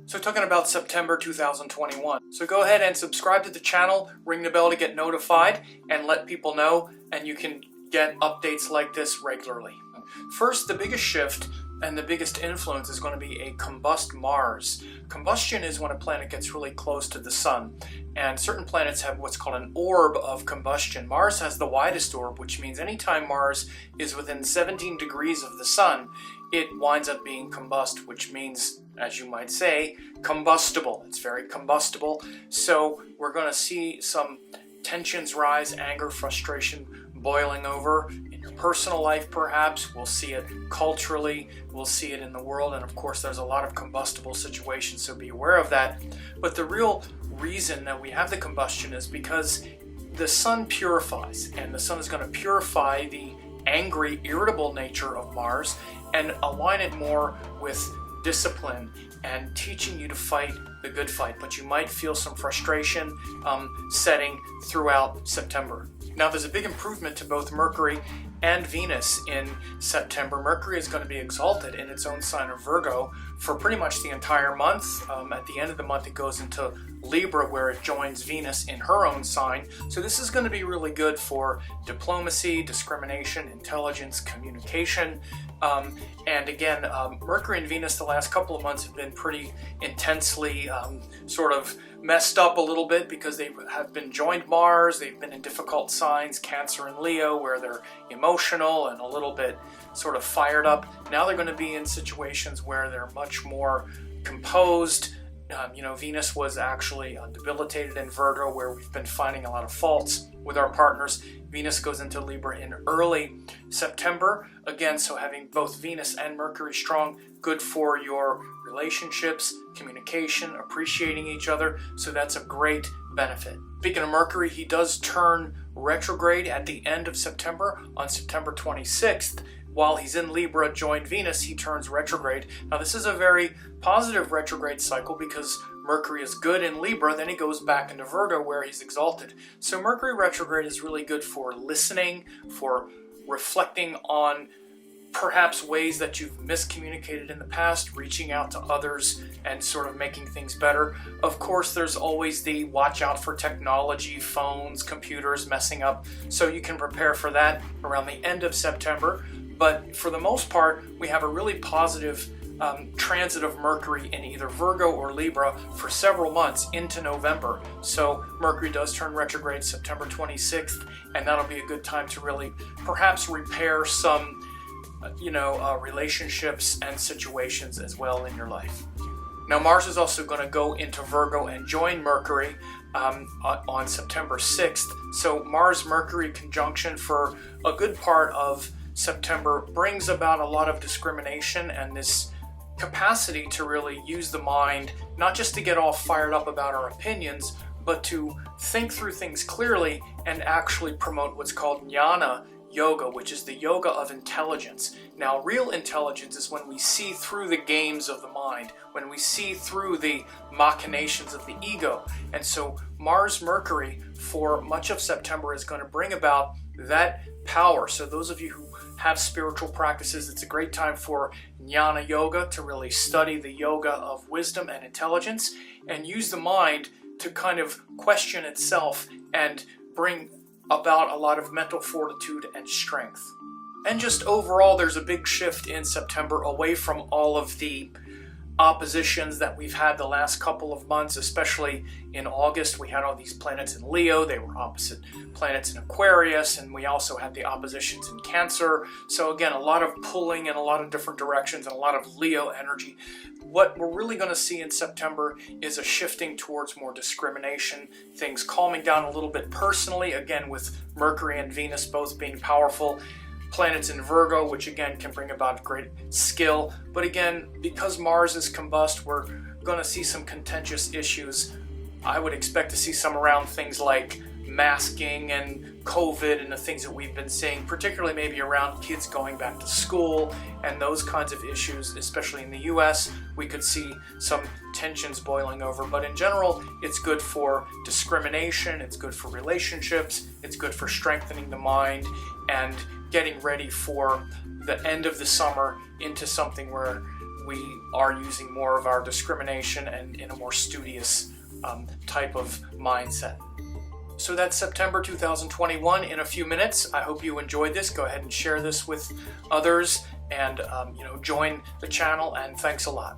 So talking about September 2021. So go ahead and subscribe to the channel, ring the bell to get notified, and let people know, and you can get updates like this regularly. First, the biggest shift and the biggest influence is going to be a combust Mars. Combustion is when a planet gets really close to the sun, and certain planets have what's called an orb of combustion. Mars has the widest orb, which means anytime Mars is within 17 degrees of the sun, it winds up being combust, which means, as you might say, combustible. It's very combustible. So we're going to see some tensions rise, anger, frustration boiling over in your personal life perhaps. We'll see it culturally, we'll see it in the world, and of course there's a lot of combustible situations, so be aware of that. But the real reason that we have the combustion is because the sun purifies, and the sun is going to purify the angry, irritable nature of Mars and align it more with discipline and teaching you to fight the good fight. But you might feel some frustration setting throughout September. Now there's a big improvement to both Mercury and Venus in September. Mercury is going to be exalted in its own sign of Virgo for pretty much the entire month. At the end of the month it goes into Libra, where it joins Venus in her own sign. So this is going to be really good for diplomacy, discrimination, intelligence, communication. And again, Mercury and Venus the last couple of months have been pretty intensely sort of messed up a little bit because they have been joined Mars. They've been in difficult signs, Cancer and Leo, where they're emotional and a little bit sort of fired up. Now they're going to be in situations where they're much more composed. Venus was actually debilitated in Virgo, where we've been finding a lot of faults with our partners. Venus goes into Libra in early September. Again, so having both Venus and Mercury strong, good for your relationships, communication, appreciating each other. So that's a great benefit. Speaking of Mercury, he does turn retrograde at the end of September on September 26th. While he's in Libra, joined Venus, he turns retrograde. Now this is a very positive retrograde cycle because Mercury is good in Libra, then he goes back into Virgo where he's exalted. So Mercury retrograde is really good for listening, for reflecting on perhaps ways that you've miscommunicated in the past, reaching out to others and sort of making things better. Of course, there's always the watch out for technology, phones, computers messing up, so you can prepare for that around the end of September. But for the most part, we have a really positive transit of Mercury in either Virgo or Libra for several months into November. So Mercury does turn retrograde September 26th, and that'll be a good time to really perhaps repair some relationships and situations as well in your life. Now Mars is also going to go into Virgo and join Mercury on September 6th. So Mars-Mercury conjunction for a good part of September brings about a lot of discrimination and this capacity to really use the mind, not just to get all fired up about our opinions, but to think through things clearly and actually promote what's called jnana yoga, which is the yoga of intelligence. Now, real intelligence is when we see through the games of the mind, when we see through the machinations of the ego. And so Mars-Mercury for much of September is going to bring about that power. So those of you who have spiritual practices, it's a great time for jnana yoga, to really study the yoga of wisdom and intelligence and use the mind to kind of question itself and bring about a lot of mental fortitude and strength. And just overall, there's a big shift in September away from all of the oppositions that we've had the last couple of months, especially in August. We had all these planets in Leo, they were opposite planets in Aquarius, and we also had the oppositions in Cancer. So again, a lot of pulling in a lot of different directions and a lot of Leo energy. What we're really going to see in September is a shifting towards more discrimination, things calming down a little bit personally, again with Mercury and Venus both being powerful. Planets in Virgo, which again can bring about great skill. But again, because Mars is combust, we're going to see some contentious issues. I would expect to see some around things like masking and COVID and the things that we've been seeing, particularly maybe around kids going back to school and those kinds of issues, especially in the US. We could see some tensions boiling over, but in general, it's good for discrimination, it's good for relationships, it's good for strengthening the mind and getting ready for the end of the summer into something where we are using more of our discrimination and in a more studious type of mindset. So that's September 2021 in a few minutes. I hope you enjoyed this. Go ahead and share this with others and join the channel, and thanks a lot.